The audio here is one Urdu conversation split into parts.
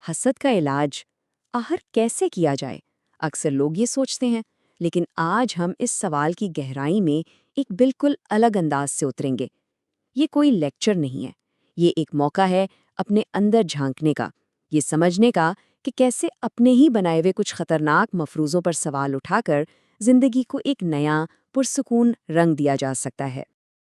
حسد کا علاج آخر کیسے کیا جائے؟ اکثر لوگ یہ سوچتے ہیں، لیکن آج ہم اس سوال کی گہرائی میں ایک بالکل الگ انداز سے اتریں گے۔ یہ کوئی لیکچر نہیں ہے، یہ ایک موقع ہے اپنے اندر جھانکنے کا، یہ سمجھنے کا کہ کیسے اپنے ہی بنائے ہوئے کچھ خطرناک مفروضوں پر سوال اٹھا کر زندگی کو ایک نیا پرسکون رنگ دیا جا سکتا ہے۔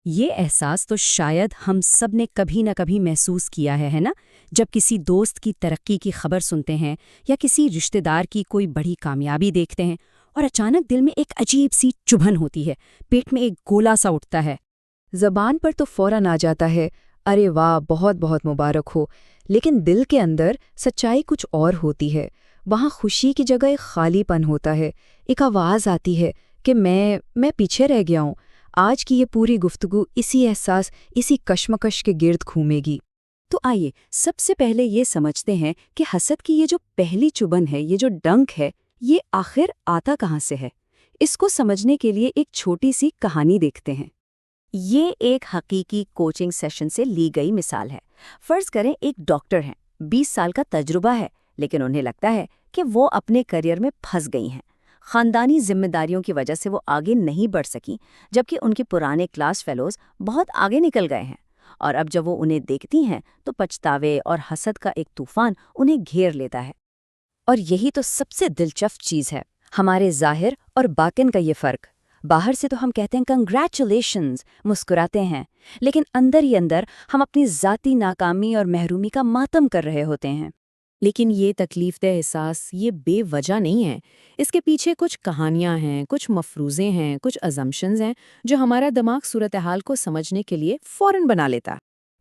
یہ احساس تو شاید ہم سب نے کبھی نہ کبھی محسوس کیا ہے نا؟ جب کسی دوست کی ترقی کی خبر سنتے ہیں یا کسی رشتہ دار کی کوئی بڑی کامیابی دیکھتے ہیں اور اچانک دل میں ایک عجیب سی چبھن ہوتی ہے، پیٹ میں ایک گولا سا اٹھتا ہے۔ زبان پر تو فوراً آ جاتا ہے، ارے واہ، بہت بہت مبارک ہو، لیکن دل کے اندر سچائی کچھ اور ہوتی ہے۔ وہاں خوشی کی جگہ ایک خالی پن ہوتا ہے، ایک آواز آتی ہے کہ میں پیچھے رہ گیا ہوں۔ آج کی یہ پوری گفتگو اسی احساس، اسی کشمکش کے گرد گھومے گی۔ تو آئیے سب سے پہلے یہ سمجھتے ہیں کہ حسد کی یہ جو پہلی چبھن ہے، یہ جو ڈنک ہے، یہ آخر آتا کہاں سے ہے۔ اس کو سمجھنے کے لیے ایک چھوٹی سی کہانی دیکھتے ہیں۔ یہ ایک حقیقی کوچنگ سیشن سے لی گئی مثال ہے۔ فرض کریں ایک ڈاکٹر ہیں، 20 سال کا تجربہ ہے، لیکن انہیں لگتا ہے کہ وہ اپنے کیریئر میں پھنس گئی ہیں۔ خاندانی ذمہ داریوں کی وجہ سے وہ آگے نہیں بڑھ سکیں، جبکہ ان کے پرانے کلاس فیلوز بہت آگے نکل گئے ہیں۔ اور اب جب وہ انہیں دیکھتی ہیں تو پچھتاوے اور حسد کا ایک طوفان انہیں گھیر لیتا ہے۔ اور یہی تو سب سے دلچسپ چیز ہے، ہمارے ظاہر اور باطن کا یہ فرق۔ باہر سے تو ہم کہتے ہیں کنگریچولیشنز، مسکراتے ہیں، لیکن اندر ہی اندر ہم اپنی ذاتی ناکامی اور محرومی کا ماتم کر رہے ہوتے ہیں۔ لیکن یہ تکلیف دہ احساس یہ بے وجہ نہیں ہے، اس کے پیچھے کچھ کہانیاں ہیں، کچھ مفروضے ہیں، کچھ ازمپشنز ہیں جو ہمارا دماغ صورتحال کو سمجھنے کے لیے فوراً بنا لیتا۔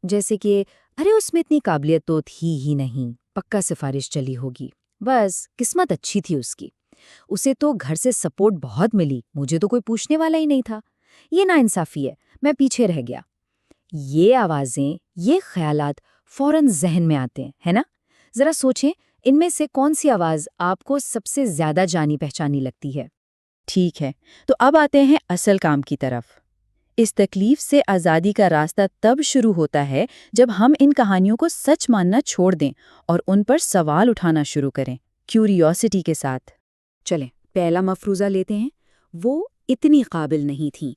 جیسے کہ ارے اس میں اتنی قابلیت تو تھی ہی نہیں، پکا سفارش چلی ہوگی، بس قسمت اچھی تھی اس کی، اسے تو گھر سے سپورٹ بہت ملی، مجھے تو کوئی پوچھنے والا ہی نہیں تھا، یہ ناانصافی ہے، میں پیچھے رہ گیا۔ یہ آوازیں، یہ خیالات فوراً ذہن میں آتے ہیں، ہے نا؟ ذرا سوچیں، ان میں سے کون سی آواز آپ کو سب سے زیادہ جانی پہچانی لگتی ہے؟ ٹھیک ہے، تو اب آتے ہیں اصل کام کی طرف۔ اس تکلیف سے آزادی کا راستہ تب شروع ہوتا ہے جب ہم ان کہانیوں کو سچ ماننا چھوڑ دیں اور ان پر سوال اٹھانا شروع کریں، کیوریوسٹی کے ساتھ۔ چلیں پہلا مفروضہ لیتے ہیں، وہ اتنی قابل نہیں تھیں۔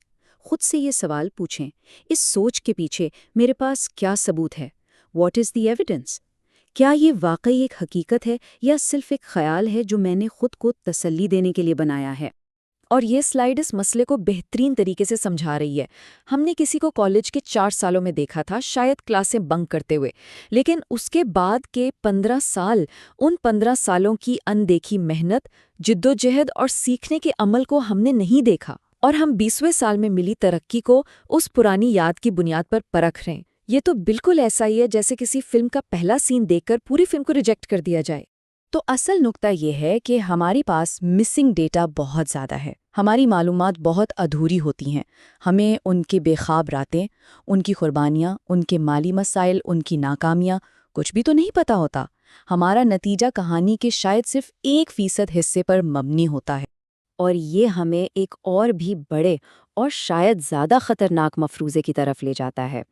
خود سے یہ سوال پوچھیں، اس سوچ کے پیچھے میرے پاس کیا ثبوت ہے؟ What is the evidence? کیا یہ واقعی ایک حقیقت ہے یا صرف ایک خیال ہے جو میں نے خود کو تسلی دینے کے لیے بنایا ہے؟ اور یہ سلائیڈ اس مسئلے کو بہترین طریقے سے سمجھا رہی ہے۔ ہم نے کسی کو کالج کے 4 سالوں میں دیکھا تھا، شاید کلاسیں بنک کرتے ہوئے، لیکن اس کے بعد کے 15 سال، ان 15 سالوں کی اندیکھی محنت، جدوجہد اور سیکھنے کے عمل کو ہم نے نہیں دیکھا، اور ہم 20ویں سال میں ملی ترقی کو اس پرانی یاد کی بنیاد پر پرکھ رہے ہیں۔ یہ تو بالکل ایسا ہی ہے جیسے کسی فلم کا پہلا سین دیکھ کر پوری فلم کو ریجیکٹ کر دیا جائے۔ تو اصل نقطہ یہ ہے کہ ہمارے پاس مسنگ ڈیٹا بہت زیادہ ہے، ہماری معلومات بہت ادھوری ہوتی ہیں، ہمیں ان کے بے خواب راتیں، ان کی قربانیاں، ان کے مالی مسائل، ان کی ناکامیاں، کچھ بھی تو نہیں پتہ ہوتا۔ ہمارا نتیجہ کہانی کے شاید صرف 1% حصے پر مبنی ہوتا ہے۔ اور یہ ہمیں ایک اور بھی بڑے اور شاید زیادہ خطرناک مفروضے کی طرف لے جاتا ہے،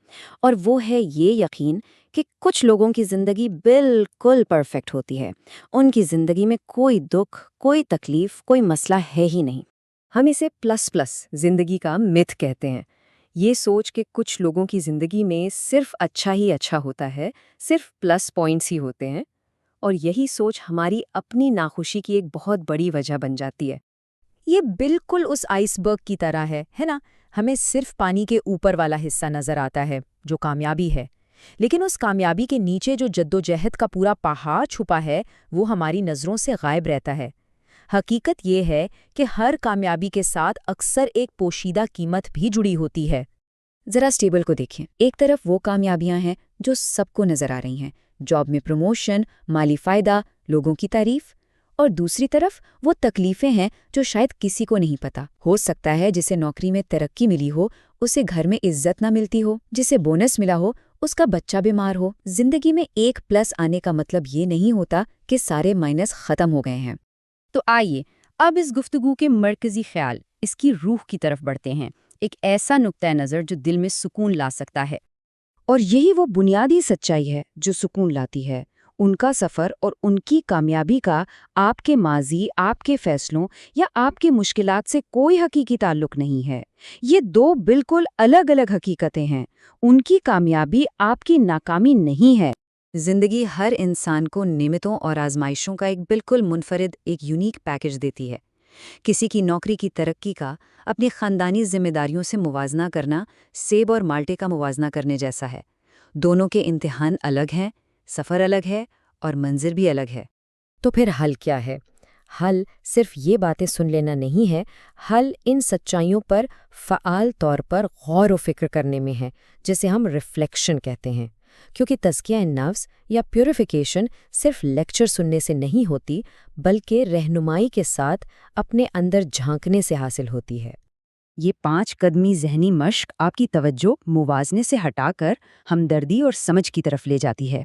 اور وہ ہے یہ یقین کہ کچھ لوگوں کی زندگی بالکل پرفیکٹ ہوتی ہے، ان کی زندگی میں کوئی دکھ، کوئی تکلیف، کوئی مسئلہ ہے ہی نہیں۔ ہم اسے پلس زندگی کا متھ کہتے ہیں۔ یہ سوچ کہ کچھ لوگوں کی زندگی میں صرف اچھا ہی اچھا ہوتا ہے، صرف پلس پوائنٹس ہی ہوتے ہیں، اور یہی سوچ ہماری اپنی ناخوشی کی ایک بہت بڑی وجہ بن جاتی ہے۔ یہ بالکل اس آئس برگ کی طرح ہے نا؟ ہمیں صرف پانی کے اوپر والا حصہ نظر آتا ہے جو کامیابی ہے، لیکن اس کامیابی کے نیچے جو جدوجہد کا پورا پہاڑ چھپا ہے وہ ہماری نظروں سے غائب رہتا ہے۔ حقیقت یہ ہے کہ ہر کامیابی کے ساتھ اکثر ایک پوشیدہ قیمت بھی جڑی ہوتی ہے۔ ذرا اسٹیبل کو دیکھیں، ایک طرف وہ کامیابیاں ہیں جو سب کو نظر آ رہی ہیں، جاب میں پروموشن، مالی فائدہ، لوگوں کی تعریف، اور دوسری طرف وہ تکلیفیں ہیں جو شاید کسی کو نہیں پتا۔ ہو سکتا ہے جسے نوکری میں ترقی ملی ہو، اسے گھر میں عزت نہ ملتی ہو، جسے بونس ملا ہو، اس کا بچہ بیمار ہو۔ زندگی میں ایک پلس آنے کا مطلب یہ نہیں ہوتا کہ سارے مائنس ختم ہو گئے ہیں۔ تو آئیے اب اس گفتگو کے مرکزی خیال، اس کی روح کی طرف بڑھتے ہیں، ایک ایسا نقطہ نظر جو دل میں سکون لا سکتا ہے۔ اور یہی وہ بنیادی سچائی ہے جو سکون لاتی ہے، ان کا سفر اور ان کی کامیابی کا آپ کے ماضی، آپ کے فیصلوں یا آپ کی مشکلات سے کوئی حقیقی تعلق نہیں ہے۔ یہ دو بالکل الگ الگ حقیقتیں ہیں۔ ان کی کامیابی آپ کی ناکامی نہیں ہے۔ زندگی ہر انسان کو نعمتوں اور آزمائشوں کا ایک بالکل منفرد، ایک یونیک پیکج دیتی ہے۔ کسی کی نوکری کی ترقی کا اپنی خاندانی ذمہ داریوں سے موازنہ کرنا سیب اور مالٹے کا موازنہ کرنے جیسا ہے۔ دونوں کے امتحان الگ ہیں، سفر الگ ہے اور منظر بھی الگ ہے۔ تو پھر حل کیا ہے؟ حل صرف یہ باتیں سن لینا نہیں ہے، حل ان سچائیوں پر فعال طور پر غور و فکر کرنے میں ہے، جسے ہم ریفلیکشن کہتے ہیں۔ کیونکہ تزکیہ نفس یا پیوریفیکیشن صرف لیکچر سننے سے نہیں ہوتی، بلکہ رہنمائی کے ساتھ اپنے اندر جھانکنے سے حاصل ہوتی ہے۔ یہ 5 قدمی ذہنی مشق آپ کی توجہ موازنے سے ہٹا کر ہمدردی اور سمجھ کی طرف لے جاتی ہے۔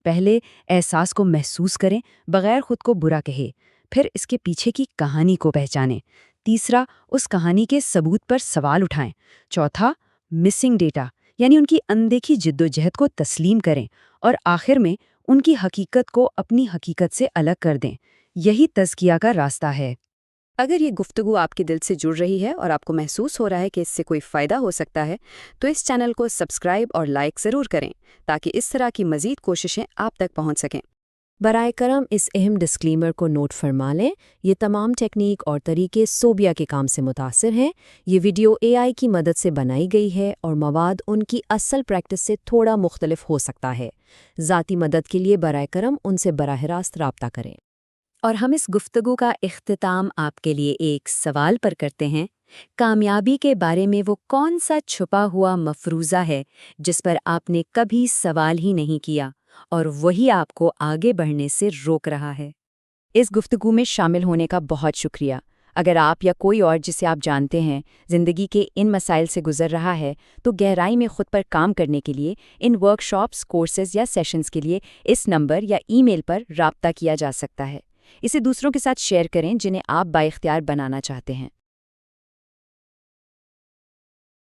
پہلے احساس کو محسوس کریں بغیر خود کو برا کہے، پھر اس کے پیچھے کی کہانی کو پہچانیں۔ تیسرا، اس کہانی کے ثبوت پر سوال اٹھائیں۔ چوتھا، مسنگ ڈیٹا یعنی ان کی اندیکھی جدوجہد کو تسلیم کریں، اور آخر میں ان کی حقیقت کو اپنی حقیقت سے الگ کر دیں۔ یہی تزکیہ کا راستہ ہے۔ اگر یہ گفتگو آپ کے دل سے جڑ رہی ہے اور آپ کو محسوس ہو رہا ہے کہ اس سے کوئی فائدہ ہو سکتا ہے، تو اس چینل کو سبسکرائب اور لائک ضرور کریں تاکہ اس طرح کی مزید کوششیں آپ تک پہنچ سکیں۔ برائے کرم اس اہم ڈسکلیمر کو نوٹ فرما لیں، یہ تمام ٹیکنیک اور طریقے صوبیہ کے کام سے متاثر ہیں۔ یہ ویڈیو AI کی مدد سے بنائی گئی ہے اور مواد ان کی اصل پریکٹس سے تھوڑا مختلف ہو سکتا ہے۔ ذاتی مدد کے لیے برائے کرم ان سے براہ راست رابطہ کریں۔ اور ہم اس گفتگو کا اختتام آپ کے لیے ایک سوال پر کرتے ہیں۔ کامیابی کے بارے میں وہ کون سا چھپا ہوا مفروضہ ہے جس پر آپ نے کبھی سوال ہی نہیں کیا اور وہی آپ کو آگے بڑھنے سے روک رہا ہے؟ اس گفتگو میں شامل ہونے کا بہت شکریہ۔ اگر آپ یا کوئی اور جسے آپ جانتے ہیں زندگی کے ان مسائل سے گزر رہا ہے تو گہرائی میں خود پر کام کرنے کے لیے ان ورکشاپس، کورسز یا سیشنز کے لیے اس نمبر یا ای میل پر رابطہ کیا جا سکتا ہے۔ اسے دوسروں کے ساتھ شیئر کریں جنہیں آپ بااختیار بنانا چاہتے ہیں۔